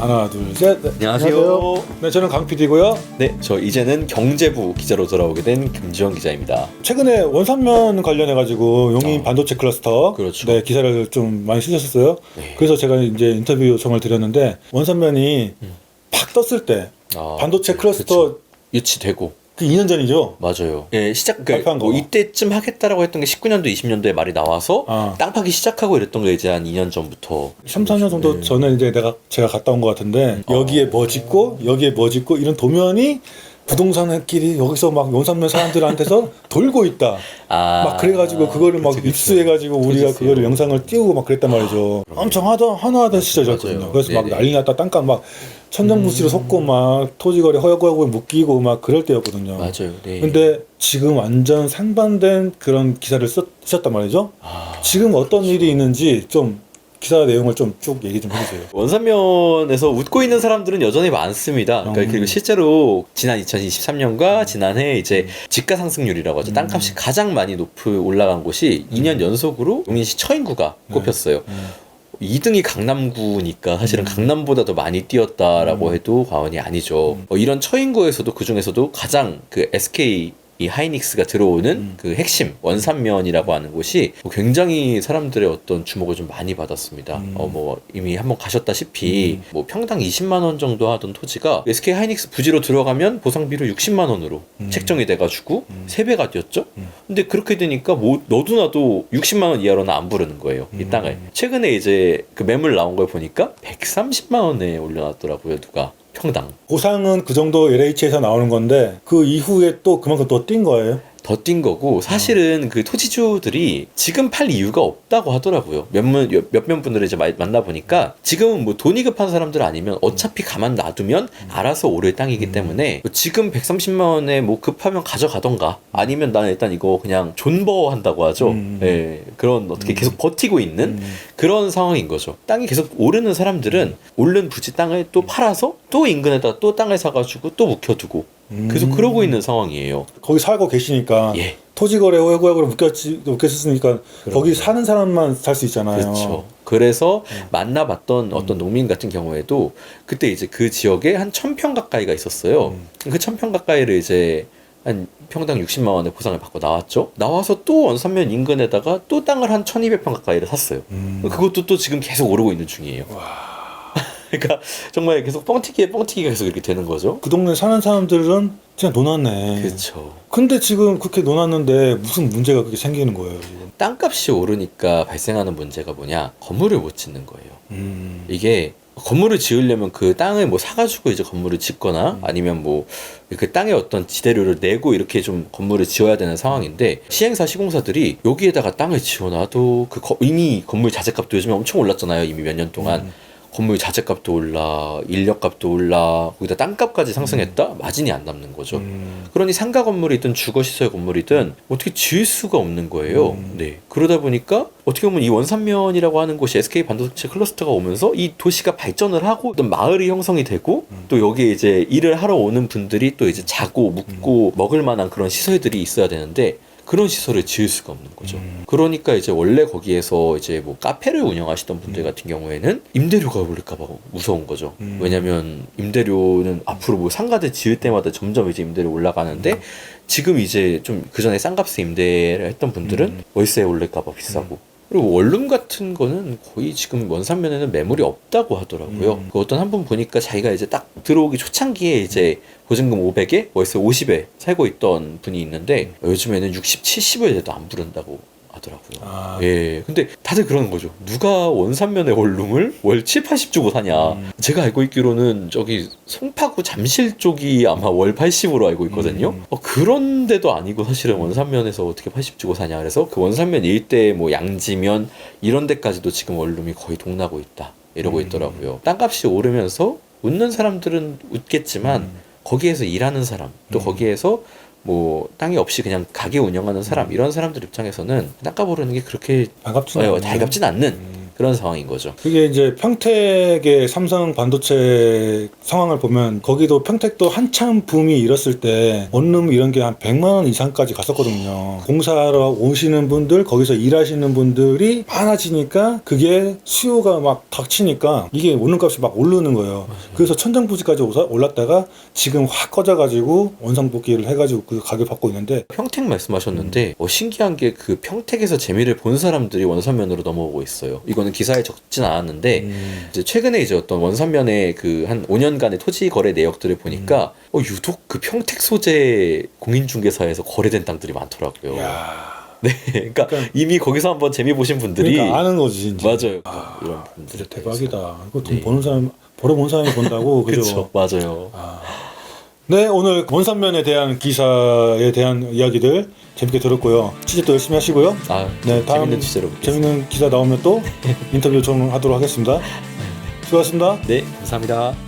하나, 둘, 셋. 네, 안녕하세요. 네, 저는 강 PD고요. 네, 저 이제는 경제부 기자로 돌아오게 된 김지원 기자입니다. 최근에 원산면 관련해가지고 용인 아, 반도체 클러스터 그렇죠. 네, 기사를 좀 많이 쓰셨었어요. 네. 그래서 제가 이제 인터뷰 요청을 드렸는데 원산면이 팍 떴을 때 반도체 클러스터 그쵸. 유치되고 그 2년 전이죠. 맞아요. 예, 발표한 거. 이때쯤 하겠다라고 했던 게 19년도, 20년도에 말이 나와서 땅 파기 시작하고 이랬던 게 이제 한 2년 전부터 3, 4년 정도 전에 이제 제가 갔다 온 것 같은데 여기에 뭐 짓고 여기에 뭐 짓고 이런 도면이 부동산끼리 여기서 막 원산면 사람들한테서 돌고 있다. 막 그래가지고 그거를 막 입수해가지고 우리가 그거를 영상을 띄우고 막 그랬단 말이죠. 엄청 하나하던 시절이었거든요. 맞아요. 그래서 막 네네. 난리 났다. 땅값 막 천정부지로 섰고 막 토지거래 허약하고 묶이고 막 그럴 때였거든요. 맞아요. 네. 근데 지금 완전 상반된 그런 기사를 쓰셨단 말이죠. 지금 어떤 일이 있는지 좀 기사 내용을 좀 쭉 얘기 좀 해주세요. 원산면에서 웃고 있는 사람들은 여전히 많습니다. 그러니까 그리고 실제로 지난 2023년과 지난해 이제 지가 상승률이라고 하죠. 땅값이 가장 많이 올라간 곳이 2년 연속으로 용인시 처인구가 꼽혔어요. 2등이 강남구니까 사실은 강남보다 더 많이 뛰었다라고 해도 과언이 아니죠. 이런 처인구에서도 그 중에서도 가장 그 SK 이 하이닉스가 들어오는 그 핵심 원산면이라고 하는 곳이 굉장히 사람들의 어떤 주목을 좀 많이 받았습니다. 뭐 이미 한번 가셨다시피 뭐 평당 20만 원 정도 하던 토지가 SK 하이닉스 부지로 들어가면 보상비로 60만 원으로 책정이 돼가지고 3배가 뛰었죠. 근데 그렇게 되니까 뭐 너도 나도 60만 원 이하로는 안 부르는 거예요, 이 땅을. 최근에 이제 그 매물 나온 걸 보니까 130만 원에 올려놨더라고요, 누가. 평당. 보상은 그 정도 LH에서 나오는 건데 그 이후에 또 그만큼 또 뛴 거예요? 더 뛴 거고 사실은 그 토지주들이 지금 팔 이유가 없다고 하더라고요. 몇몇 분들을 이제 만나보니까 지금은 뭐 돈이 급한 사람들 아니면 어차피 가만 놔두면 알아서 오를 땅이기 때문에 지금 130만 원에 뭐 급하면 가져가던가 아니면 나는 일단 이거 그냥 존버한다고 하죠. 예, 그런 어떻게 계속 버티고 있는 그런 상황인 거죠. 땅이 계속 오르는 사람들은 오른 부지 땅을 또 팔아서 또 인근에다 또 땅을 사가지고 또 묵혀두고 계속 그러고 있는 상황이에요. 거기 살고 계시니까 예. 토지거래 허약으로 묶였으니까 거기 사는 사람만 살 수 있잖아요. 그렇죠. 그래서 만나봤던 어떤 농민 같은 경우에도 그때 이제 그 지역에 한 1000평 가까이가 있었어요. 그 1000평 가까이를 이제 한 평당 60만 원의 보상을 받고 나왔죠. 나와서 또 원산면 인근에다가 또 땅을 한 1200평 가까이를 샀어요. 그것도 또 지금 계속 오르고 있는 중이에요. 그러니까 정말 계속 뻥튀기가 계속 이렇게 되는 거죠. 그 동네 사는 사람들은 그냥 논았네. 그렇죠. 근데 지금 그렇게 논았는데 무슨 문제가 그렇게 생기는 거예요, 지금? 땅값이 오르니까 발생하는 문제가 뭐냐? 건물을 못 짓는 거예요. 이게 건물을 지으려면 그 땅을 뭐 사가지고 이제 건물을 짓거나 아니면 뭐 그 땅에 어떤 지대료를 내고 이렇게 좀 건물을 지어야 되는 상황인데 시행사 시공사들이 여기에다가 땅을 지어놔도 이미 건물 자재값도 요즘에 엄청 올랐잖아요. 이미 몇 년 동안. 건물 자재값도 올라, 인력값도 올라, 거기다 땅값까지 상승했다? 마진이 안 남는 거죠. 그러니 상가 건물이든 주거시설 건물이든 어떻게 지을 수가 없는 거예요. 네. 그러다 보니까 어떻게 보면 이 원산면이라고 하는 곳이 SK 반도체 클러스터가 오면서 이 도시가 발전을 하고 어떤 마을이 형성이 되고 또 여기에 이제 일을 하러 오는 분들이 또 이제 자고 묵고 먹을 만한 그런 시설들이 있어야 되는데 그런 시설을 지을 수가 없는 거죠. 그러니까 이제 원래 거기에서 이제 뭐 카페를 운영하시던 분들 같은 경우에는 임대료가 오를까봐 무서운 거죠. 왜냐면 임대료는 앞으로 뭐 상가들 지을 때마다 점점 이제 임대료 올라가는데 지금 이제 좀 그전에 싼 값에 임대를 했던 분들은 월세 올릴까봐 비싸고 그리고 원룸 같은 거는 거의 지금 원산면에는 매물이 없다고 하더라고요. 그 어떤 한 분 보니까 자기가 이제 딱 들어오기 초창기에 이제 보증금 500에 월세 50에 살고 있던 분이 있는데 요즘에는 60, 70을 돼도 안 부른다고 하더라고요. 예. 근데 다들 그러는 거죠. 누가 원산면의 원룸을 월 7, 80 주고 사냐. 제가 알고 있기로는 저기 송파구 잠실 쪽이 아마 월 80으로 알고 있거든요. 그런데도 아니고 사실은 원산면에서 어떻게 80 주고 사냐. 그래서 그 원산면 일대 뭐 양지면 이런 데까지도 지금 원룸이 거의 동나고 있다. 이러고 있더라고요. 땅값이 오르면서 웃는 사람들은 웃겠지만 거기에서 일하는 사람 또 거기에서 뭐 땅이 없이 그냥 가게 운영하는 사람 이런 사람들 입장에서는 땅값 오르는 게 그렇게 달갑진 않는 그런 상황인 거죠. 그게 이제 평택의 삼성 반도체 상황을 보면 거기도 평택도 한참 붐이 일었을 때 원룸 이런 게 한 100만 원 이상까지 갔었거든요. 공사하러 오시는 분들, 거기서 일하시는 분들이 많아지니까 그게 수요가 막 닥치니까 이게 원룸값이 막 오르는 거예요. 그래서 천정부지까지 올랐다가 지금 확 꺼져가지고 원상복귀를 해가지고 그 가격 받고 있는데. 평택 말씀하셨는데 신기한 게 그 평택에서 재미를 본 사람들이 원산면으로 넘어오고 있어요. 이거는 기사에 적진 않았는데 이제 최근에 이제 어떤 원산면의 그 한 5년간의 토지 거래 내역들을 보니까 유독 그 평택 소재 공인중개사에서 거래된 땅들이 많더라고요. 네, 그러니까 이미 거기서 한번 재미 보신 분들이 그러니까 아는 거지 진짜. 맞아요. 이런 분들이 진짜 대박이다. 이거 돈 네. 버는 사람 벌어본 사람이 본다고. 그렇죠. 맞아요. 네, 오늘 원산면에 대한 기사에 대한 이야기들 재밌게 들었고요. 취재도 열심히 하시고요. 네, 다음 재밌는 주제로 재밌는 기사 나오면 또 인터뷰 좀 하도록 하겠습니다. 수고하셨습니다. 네, 감사합니다.